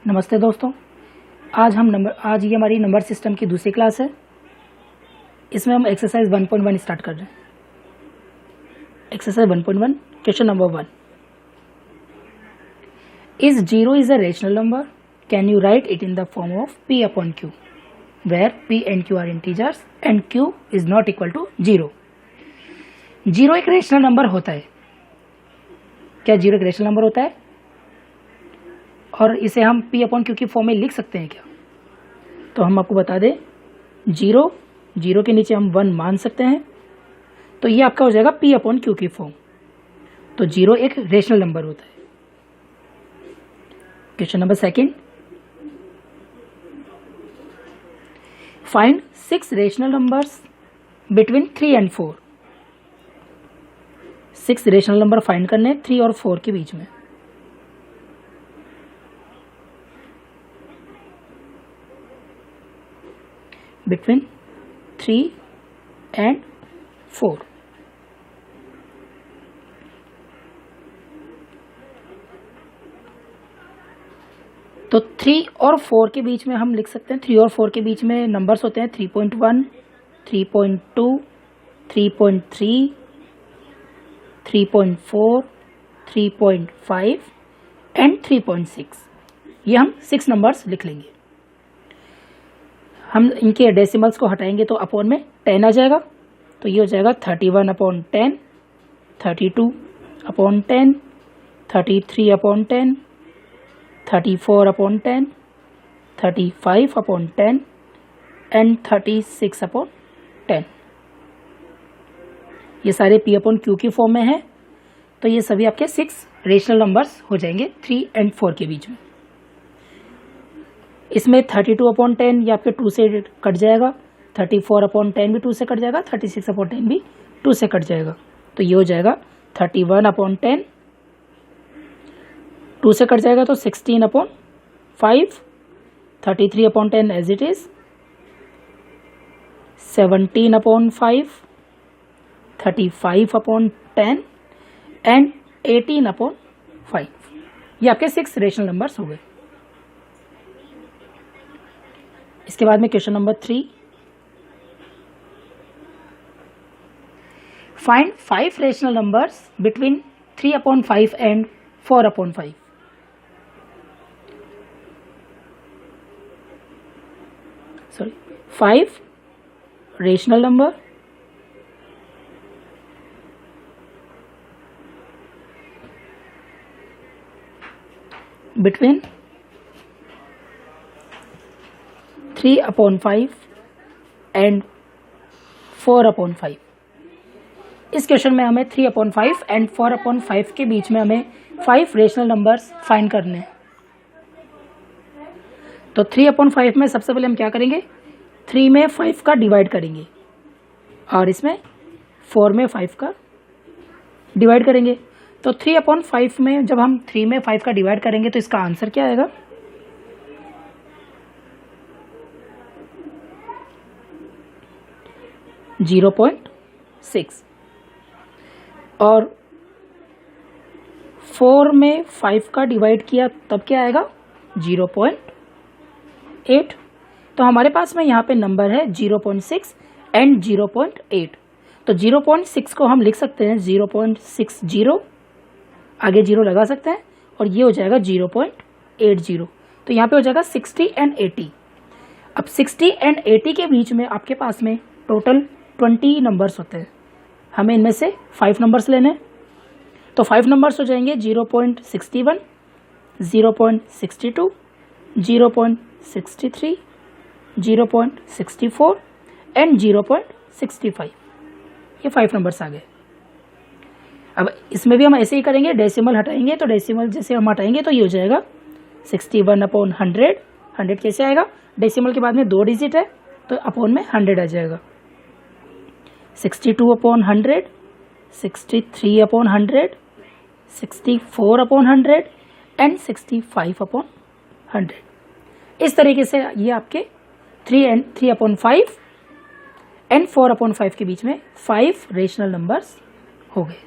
नमस्ते दोस्तों, आज ये हमारी नंबर सिस्टम की दूसरी क्लास है। इसमें हम एक्सरसाइज 1.1 स्टार्ट कर रहे हैं। Exercise 1.1 question number 1, is 0 is a rational number, can you write it in the form of p upon q where p and q are integers and q is not equal to 0। 0 एक rational number होता है। क्या 0 एक rational number होता है और इसे हम p अपॉन q की फॉर्म में लिख सकते हैं क्या? तो हम आपको बता दें, 0 के नीचे हम 1 मान सकते हैं, तो ये आपका हो जाएगा p अपॉन q की फॉर्म। तो 0 एक रेशनल नंबर होता है। Question number 2, find 6 rational numbers between 3 and 4। 6 rational number find करने 3 और 4 के बीच में। Between 3 and 4। तो 3 और 4 के बीच में हम लिख सकते हैं, 3 और 4 के बीच में नंबर्स होते हैं 3.1, 3.2, 3.3, 3.4, 3.5 एंड 3.6। ये हम 6 नंबर्स लिख लेंगे। हम इनके डेसिमल्स को हटाएंगे तो अपॉन में 10 आ जाएगा। तो ये हो जाएगा 31 upon 10, 32 upon 10, 33 upon 10, 34 upon 10, 35 upon 10 and 36 upon 10। ये सारे p अपॉन q की फॉर्म में है। तो ये सभी आपके 6 रेशनल नंबर्स हो जाएंगे 3 एंड 4 के बीच में। इसमें 32 अपॉन 10 ये आपके 2 से कट जाएगा, 34 अपॉन 10 भी 2 से कट जाएगा, 36 अपॉन 10 भी 2 से कट जाएगा। तो ये हो जाएगा 31 अपॉन 10, 2 से कट जाएगा तो 16 upon 5, 33 upon 10 as it is, 17 upon 5, 35 upon 10 and 18 upon 5। ये आपके 6 रेशनल नंबर्स हो गए। इसके बाद में question number 3, find 5 rational numbers between 3 upon 5 and 4 upon 5। Sorry, 5 rational number between 3 upon 5 and 4 upon 5। इस क्वेश्चन में हमें 3 अपॉन 5 एंड 4 अपॉन 5 के बीच में हमें 5 रेशनल नंबर्स फाइंड करने हैं। तो 3 अपॉन 5 में सबसे पहले हम क्या करेंगे, 3 में 5 का डिवाइड करेंगे और इसमें 4 में 5 का डिवाइड करेंगे। तो 3 अपॉन 5 में जब हम 3 में 5 का डिवाइड करेंगे तो इसका आंसर क्या आएगा, 0.6। और 4 में 5 का डिवाइड किया तब क्या आएगा, 0.8। तो हमारे पास में यहाँ पे नंबर है 0.6 एंड 0.8। तो 0.6 को हम लिख सकते हैं 0.60, आगे 0 लगा सकते हैं और ये हो जाएगा 0.80। तो यहाँ पे हो जाएगा 60 एंड 80। अब 60 एंड 80 के बीच में आपके पास में टोटल 20 नंबर्स होते हैं। हमें इनमें से 5 नंबर्स लेने हैं। तो 5 नंबर्स हो जाएंगे 0.61, 0.62, 0.63, 0.64 एंड 0.65। ये 5 नंबर्स आ गए। अब इसमें भी हम ऐसे ही करेंगे, डेसिमल हटाएंगे तो डेसिमल जैसे हम हटाएंगे तो ये हो जाएगा 61 अपॉन 100। 100 कैसे आएगा, डेसिमल के बाद में 2 डिजिट है तो अपॉन में 100 आ जाएगा। 62 upon 100, 63 upon 100, 64 upon 100 and 65 upon 100। इस तरीके से ये आपके 3 अपॉन 5 एंड 4 अपॉन 5 के बीच में 5 रेशनल नंबर्स हो गए।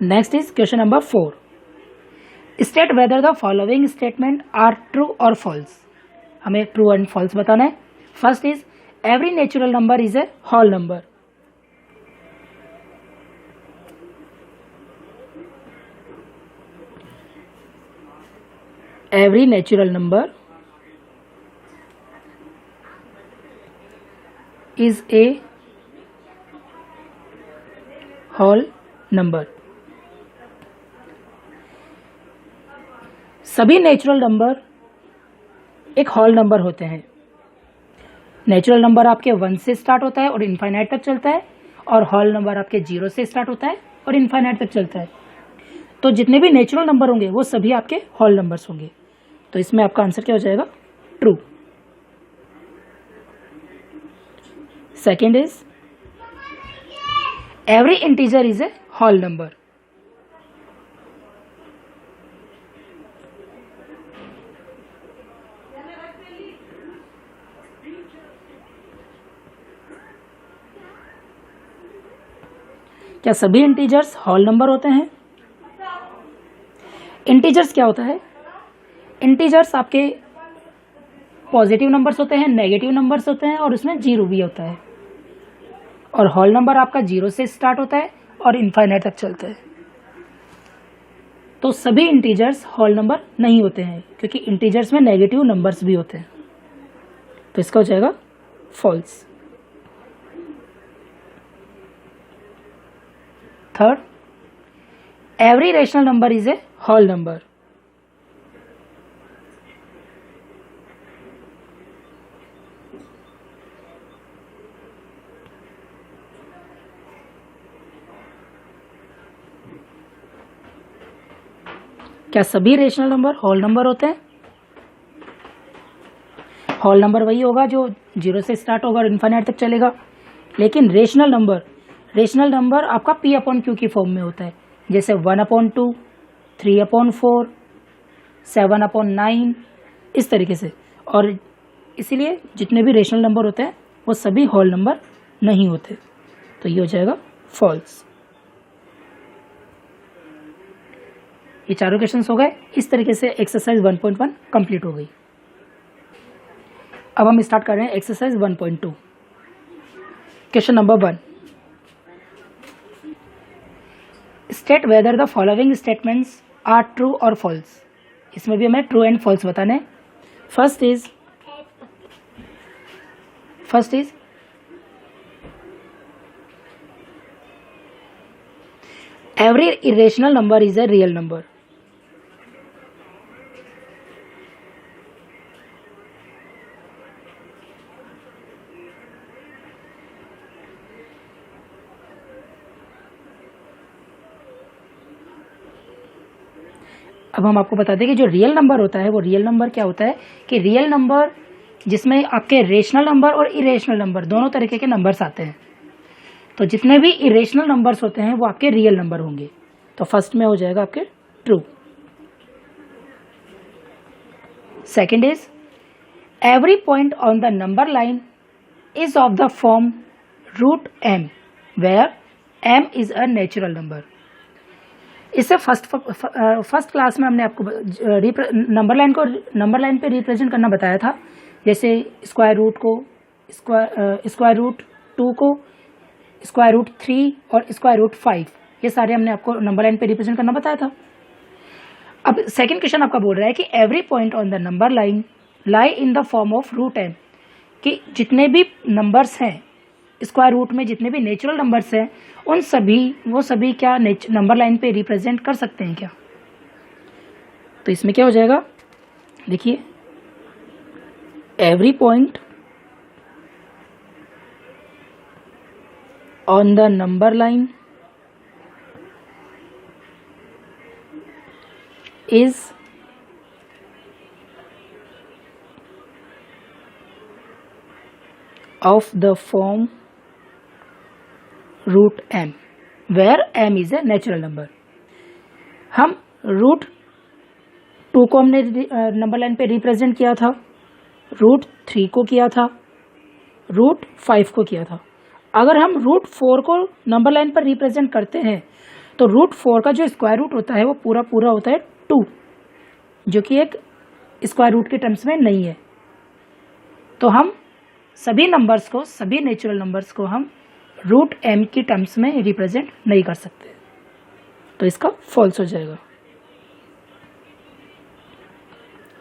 Next is question number 4, state whether the following statement are true और फॉल्स। हमें ट्रू एंड फॉल्स बताना है। First is every natural number is a whole number. Every natural number is a whole number. सभी natural number एक whole number होते हैं। Natural number आपके 1 से स्टार्ट होता है और इनफाइनाइट तक चलता है, और होल नंबर आपके 0 से स्टार्ट होता है और इनफाइनाइट तक चलता है। तो जितने भी नेचुरल नंबर होंगे वो सभी आपके होल नंबर्स होंगे। तो इसमें आपका आंसर क्या हो जाएगा? True. Second is every integer is a whole number. क्या सभी इंटीजर्स होल नंबर होते हैं? इंटीजर्स क्या होता है? इंटीजर्स आपके पॉजिटिव नंबर्स होते हैं, नेगेटिव नंबर्स होते हैं, और उसमें 0 भी होता है। और होल नंबर आपका 0 से स्टार्ट होता है और इनफाइनाइट तक चलता है। तो सभी इंटीजर्स होल नंबर नहीं होते हैं, क्योंकि इंटीजर्स में नेगेटिव नंबर्स भी होते हैं। तो इसका हो जाएगा false. Third, every rational number is a whole number. क्या सभी रेशनल नंबर होल नंबर होते हैं? होल नंबर वही होगा जो 0 से स्टार्ट होगा और इनफाइनाइट तक चलेगा। लेकिन रेशनल नंबर आपका P अपॉन Q की फॉर्म में होता है, जैसे 1/2, 3/4, 7/9, इस तरीके से। और इसीलिए जितने भी रेशनल नंबर होते हैं वो सभी होल नंबर नहीं होते। तो ये हो जाएगा फॉल्स। ये चारों क्वेश्चंस हो गए। इस तरीके से एक्सरसाइज 1.1 कंप्लीट हो गई। अब हम स्टार्ट कर रहे हैं exercise 1.2। Question number 1, state whether the following statements are true और फॉल्स। इसमें भी हमें ट्रू एंड फॉल्स बताने हैं। First is every irrational number is a real number. अब हम आपको बता दें कि जो रियल नंबर होता है वो रियल नंबर क्या होता है कि रियल नंबर जिसमें आपके रेशनल नंबर और इरेशनल नंबर दोनों तरीके के नंबर्स आते हैं। तो जितने भी इरेशनल नंबर्स होते हैं वो आपके रियल नंबर होंगे। तो फर्स्ट में हो जाएगा आपके true. Second is every point on the number line is of the form √m where m is a natural number. इससे फर्स्ट क्लास में हमने आपको नंबर लाइन पे रिप्रेजेंट करना बताया था। जैसे स्क्वायर रूट को स्क्वायर रूट 2 को स्क्वायर रूट 3 और स्क्वायर रूट 5, ये सारे हमने आपको नंबर लाइन पे रिप्रेजेंट करना बताया था। अब सेकंड क्वेश्चन आपका बोल रहा है कि every point on the number line lie in the form of √m, कि जितने भी नंबर्स हैं स्क्वायर रूट में, जितने भी नेचुरल नंबर्स हैं, उन सभी क्या नंबर लाइन पे रिप्रेजेंट कर सकते हैं क्या? तो इसमें क्या हो जाएगा, देखिए every point on the number line is of the form √m where m is a natural number. हम √2 को हमने नंबर लाइन पे रिप्रेजेंट किया था, √3 को किया था, √5 को किया था। अगर हम √4 को नंबर लाइन पर रिप्रेजेंट करते हैं तो √4 का जो स्क्वायर रूट होता है वो पूरा होता है 2, जो कि एक स्क्वायर रूट के टर्म्स में नहीं है। तो हम सभी नंबर्स को, सभी नेचुरल नंबर्स को हम रूट m की टर्म्स में रिप्रेजेंट नहीं कर सकते, तो इसका फॉल्स हो जाएगा।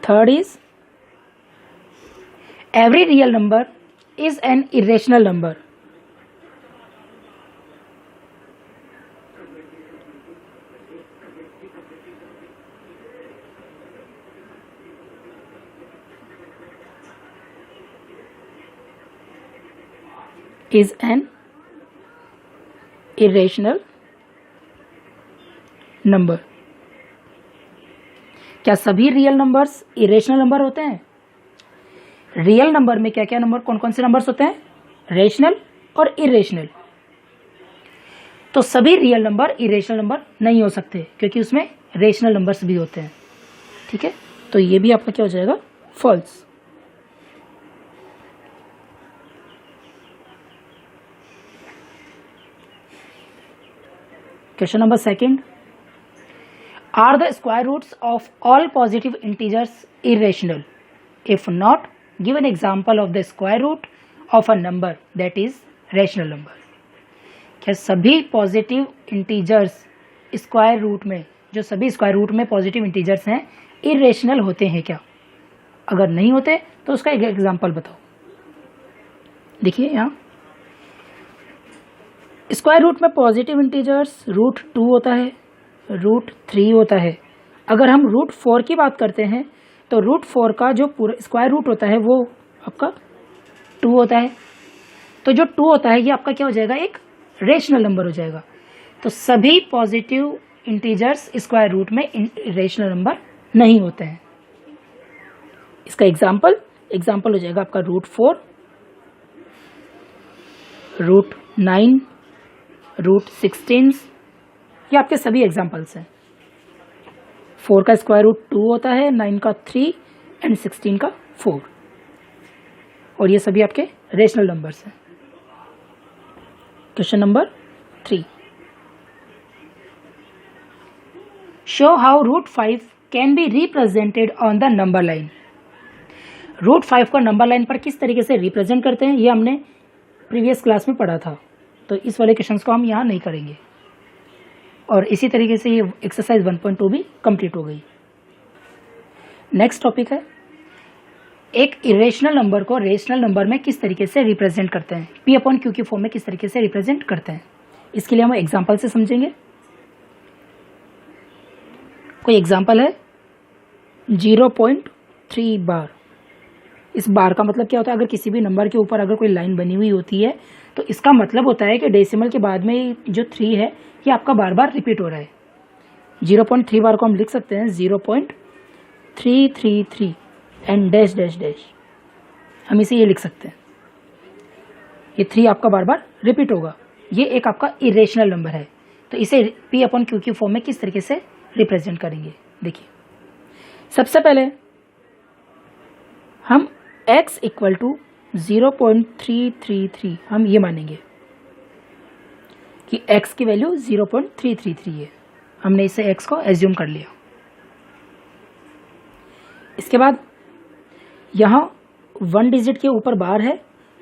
Third is every real number is an irrational number. is an irrational number। क्या सभी रियल नंबर्स इरेशनल नंबर होते हैं? रियल नंबर में क्या क्या नंबर, कौन कौन से नंबर्स होते हैं? रेशनल और इरेशनल। तो सभी रियल नंबर इरेशनल नंबर नहीं हो सकते, क्योंकि उसमें रेशनल नंबर्स भी होते हैं। ठीक है, तो ये भी आपका क्या हो जाएगा? False. Question number 2, are the square roots of all positive integers irrational? If not, give an example of the square root of a number that is rational number। क्या सभी पॉजिटिव इंटीजर्स स्क्वायर रूट में, जो सभी square root में positive integers हैं, irrational होते हैं क्या? अगर नहीं होते तो उसका एक एग्जांपल बताओ। देखिए यहाँ स्क्वायर रूट में पॉजिटिव इंटीजर्स रूट 2 होता है, रूट 3 होता है। अगर हम रूट 4 की बात करते हैं तो रूट 4 का जो पूरा स्क्वायर रूट होता है वो आपका 2 होता है। तो जो 2 होता है ये आपका क्या हो जाएगा? एक रेशनल नंबर हो जाएगा। तो सभी पॉजिटिव इंटीजर्स स्क्वायर रूट में रेशनल नंबर नहीं होते हैं। इसका एग्जाम्पल हो जाएगा आपका रूट 4, रूट 9, रूट 16। ये आपके सभी एग्जाम्पल्स हैं। 4 का स्क्वायर रूट 2 होता है, 9 का 3 एंड 16 का 4, और ये सभी आपके रेशनल नंबर्स हैं। Question number 3, show how root 5 can be represented on the number line. Root 5 को नंबर लाइन पर किस तरीके से रिप्रेजेंट करते हैं ये हमने प्रीवियस क्लास में पढ़ा था, तो इस वाले क्वेश्चंस को हम यहाँ नहीं करेंगे। और इसी तरीके से ये एक्सरसाइज 1.2 भी कंप्लीट हो गई। नेक्स्ट टॉपिक है, एक इरेशनल नंबर को रेशनल नंबर में किस तरीके से रिप्रेजेंट करते हैं, P अपॉन Q की फॉर्म में किस तरीके से रिप्रेजेंट करते हैं। इसके लिए हम एग्जाम्पल से समझेंगे। कोई एग्जाम्पल है 0.3 बार। इस बार का मतलब क्या होता है? अगर किसी भी नंबर के ऊपर अगर कोई लाइन बनी हुई होती है तो इसका मतलब होता है कि डेसिमल के बाद में जो 3 है ये आपका बार बार रिपीट हो रहा है। 0.3 बार को हम लिख सकते हैं 0.333 एंड डैश डैश डैश, हम इसे ये लिख सकते हैं। ये 3 आपका बार बार रिपीट होगा। ये एक आपका इरेशनल नंबर है, तो इसे P अपॉन Q की फॉर्म में किस तरीके से रिप्रेजेंट करेंगे। देखिए, सबसे पहले हम x इक्वल टू 0.333 हम ये मानेंगे कि x की वैल्यू 0.333 है। हमने इसे x को एज्यूम कर लिया। इसके बाद यहाँ 1 डिजिट के ऊपर बार है,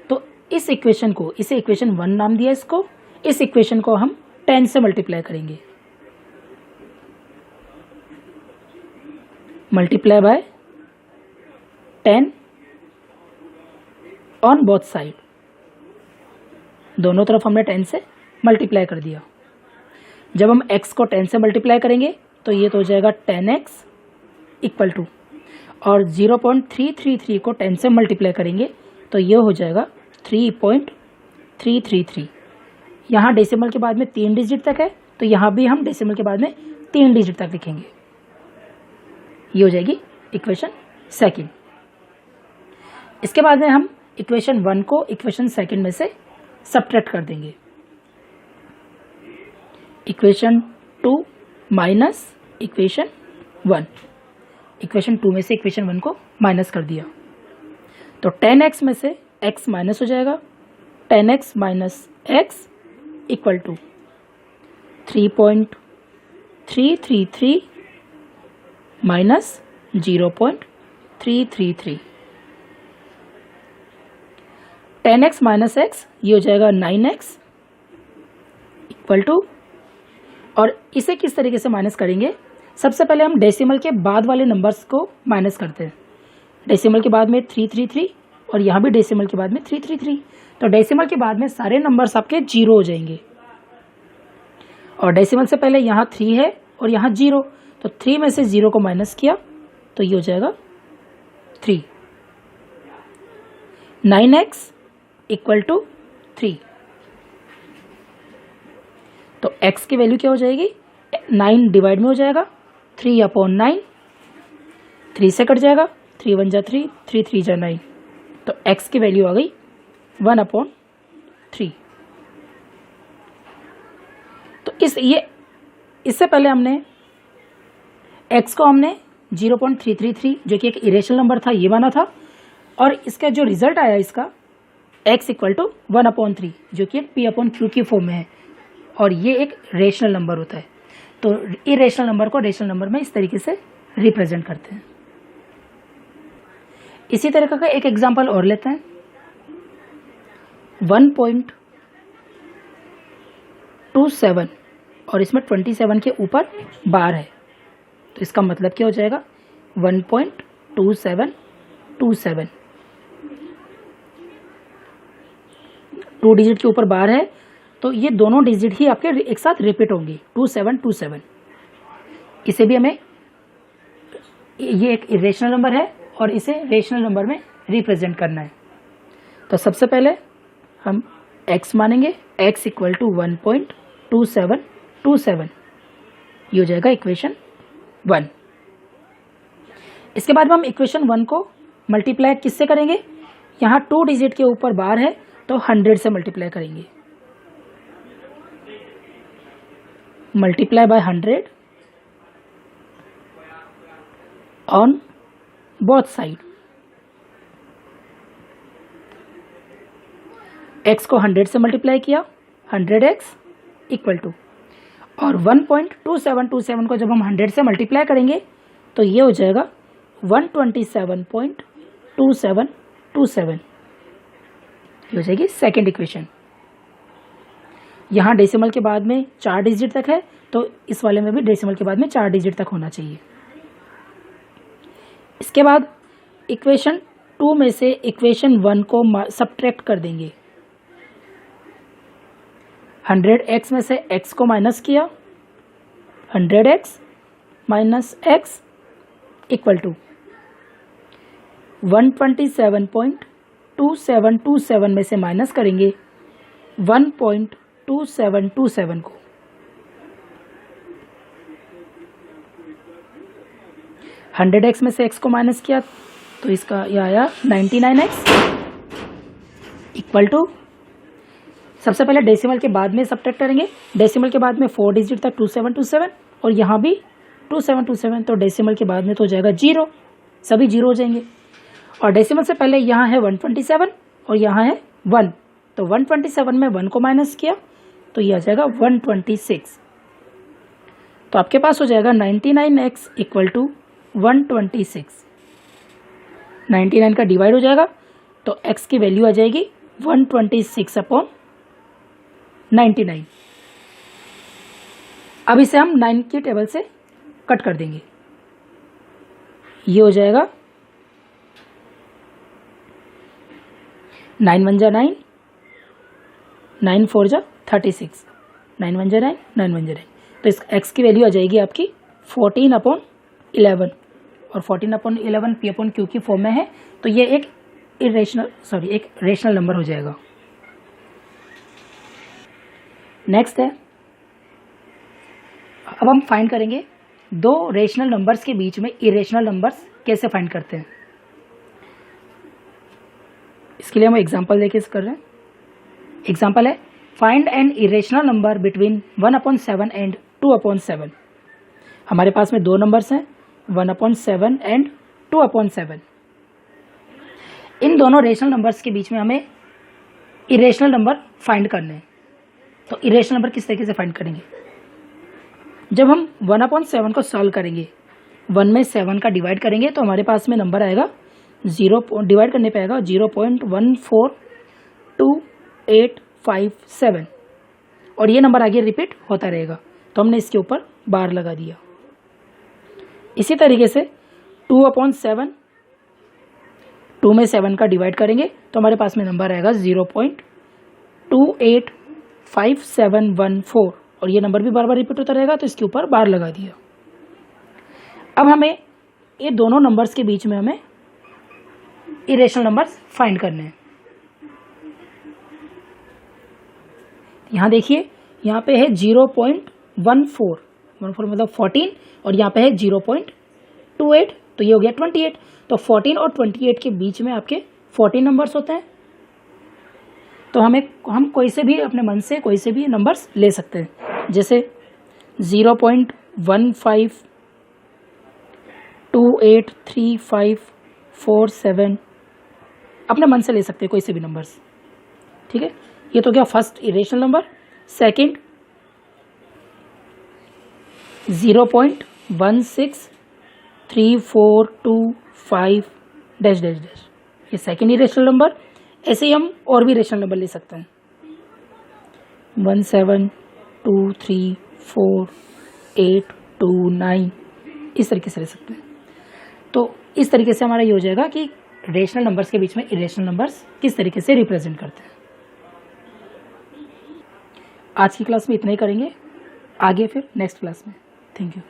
तो इस इक्वेशन को, इसे इक्वेशन 1 नाम दिया इसको, इस इक्वेशन को हम 10 से मल्टीप्लाई करेंगे। Multiply by 10 on both side, दोनों तरफ हमने 10 से मल्टीप्लाई कर दिया। जब हम x को 10 से मल्टीप्लाई करेंगे तो ये तो हो जाएगा 10x इक्वल टू, और 0.333 को 10 से मल्टीप्लाई करेंगे तो ये हो जाएगा 3.333। यहाँ डेसिमल के बाद में 3 डिजिट तक है, तो यहाँ भी हम डेसिमल के बाद में 3 डिजिट तक लिखेंगे। ये हो जाएगी इक्वेशन सेकंड। इसके बाद में हम इक्वेशन 1 को इक्वेशन सेकंड में से सब्ट्रैक्ट कर देंगे। इक्वेशन 2 माइनस इक्वेशन 1, इक्वेशन 2 में से इक्वेशन 1 को माइनस कर दिया तो 10x में से x माइनस हो जाएगा। 10x minus x equal to 3.333 minus 0.333। 10x minus x ये हो जाएगा 9x इक्वल टू, और इसे किस तरीके से माइनस करेंगे, सबसे पहले हम डेसिमल के बाद वाले नंबर्स को माइनस करते हैं। डेसिमल के बाद में 333 और यहाँ भी डेसिमल के बाद में 333, तो डेसिमल के बाद में सारे नंबर्स आपके 0 हो जाएंगे। और डेसिमल से पहले यहाँ 3 है और यहाँ 0, तो 3 में से 0 को माइनस किया तो ये हो जाएगा 3। 9x इक्वल टू 3, तो x की वैल्यू क्या हो जाएगी, 9 डिवाइड में हो जाएगा 3/9, 3 से कट जाएगा, 3 1 जा 3, 3 3 जा 9, तो x की वैल्यू आ गई 1/3। तो इससे पहले हमने x को हमने 0.333 जो कि एक इरेशनल नंबर था ये माना था, और इसका जो रिजल्ट आया इसका x इक्वल टू 1/3 जो कि एक p/q की फॉर्म में है, और ये एक रेशनल नंबर होता है। तो इरेशनल नंबर को रेशनल नंबर में इस तरीके से रिप्रेजेंट करते हैं। इसी तरह का एक एग्जांपल और लेते हैं। 1.27 और इसमें 27 के ऊपर बार है, तो इसका मतलब क्या हो जाएगा 1.2727, 2 डिजिट के ऊपर बार है, तो ये दोनों डिजिट ही आपके एक साथ रिपीट होंगी 2727। इसे भी हमें, ये एक इरेशनल नंबर है और इसे रेशनल नंबर में रिप्रेजेंट करना है। तो सबसे पहले हम x मानेंगे, x इक्वल टू 1.2727, ये हो जाएगा इक्वेशन 1। इसके बाद हम इक्वेशन 1 को मल्टीप्लाई किससे करेंगे, यहाँ 2 डिजिट के ऊपर बार है तो 100 से मल्टीप्लाई करेंगे, multiply by 100 on both side. x को 100 से मल्टीप्लाई किया, 100x इक्वल टू, और 1.2727 को जब हम 100 से मल्टीप्लाई करेंगे तो ये हो जाएगा 127.2727, ये हो जाएगी सेकेंड इक्वेशन। यहाँ डेसिमल के बाद में 4 डिजिट तक है, तो इस वाले में भी डेसिमल के बाद में 4 डिजिट तक होना चाहिए। इसके बाद इक्वेशन 2 में से इक्वेशन 1 को सब्ट्रैक्ट कर देंगे। 100x में से x को माइनस किया, 100x minus x equal to 127.2727 में से माइनस करेंगे 1.2727 को। 100x में से x को माइनस किया तो इसका यह आया 99x इक्वल टू, सबसे पहले डेसिमल के बाद में सब्ट्रैक्ट करेंगे, डेसिमल के बाद में 4 डिजिट तक 2727 और यहाँ भी 2727, तो डेसिमल के बाद में तो हो जाएगा 0, सभी 0 हो जाएंगे। और डेसिमल से पहले यहाँ है 127 और यहाँ है 1, तो 127 में 1 को माइनस किया तो ये आ जाएगा 126, तो आपके पास हो जाएगा 99x इक्वल टू 126। 99 का डिवाइड हो जाएगा तो x की वैल्यू आ जाएगी 126/99। अब इसे हम 9 की टेबल से कट कर देंगे, ये हो जाएगा 9 1 जा 9, 9 4 जा 36, 9 1 जा 9, 9 1 जा 9, तो इस x की वैल्यू आ जाएगी आपकी 14/11, और 14/11 p/q की फॉर्म में है, तो ये एक एक रेशनल नंबर हो जाएगा। नेक्स्ट है, अब हम फाइंड करेंगे दो रेशनल नंबर्स के बीच में इरेशनल नंबर्स कैसे फाइंड करते हैं। इसके लिए हम एग्जांपल लेके कर रहे हैं। एग्जांपल है, find an irrational number between 1/7 and 2/7। हमारे पास में दो नंबर्स हैं 1/7 एंड 2/7। इन दोनों रेशनल नंबर्स के बीच में हमें इरेशनल नंबर फाइंड करने हैं। तो इरेशनल नंबर किस तरीके से फाइंड करेंगे, जब हम 1/7 को सॉल्व करेंगे 1 में 7 का डिवाइड करेंगे तो हमारे पास में नंबर आएगा 0 डिवाइड करने पे आएगा 0.142857 और ये नंबर आगे रिपीट होता रहेगा, तो हमने इसके ऊपर बार लगा दिया। इसी तरीके से 2/7, 2 में 7 का डिवाइड करेंगे तो हमारे पास में नंबर आएगा 0.285714 और ये नंबर भी बार बार रिपीट होता रहेगा, तो इसके ऊपर बार लगा दिया। अब हमें ये दोनों नंबर्स के बीच में हमें इरेशनल नंबर्स फाइंड करने हैं। यहाँ देखिए, यहाँ पे है 0.14 मतलब 14 और यहाँ पे है 0.28, तो ये हो गया 28। तो 14 और 28 के बीच में आपके 14 नंबर्स होते हैं, तो हम कोई से भी अपने मन से कोई से भी नंबर्स ले सकते हैं, जैसे 0.15283547 अपने मन से ले सकते हैं कोई से भी नंबर्स। ठीक है, ये तो क्या first irrational number. Second 0.163425 dash dash dash, ये सेकंड इरेशनल नंबर। ऐसे ही हम और भी इरेशनल नंबर ले सकते हैं, 172348229 इस तरीके से ले सकते हैं। तो इस तरीके से हमारा ये हो जाएगा कि रेशनल नंबर्स के बीच में इरेशनल नंबर्स किस तरीके से रिप्रेजेंट करते हैं। आज की क्लास में इतना ही करेंगे, आगे फिर नेक्स्ट क्लास में। Thank you.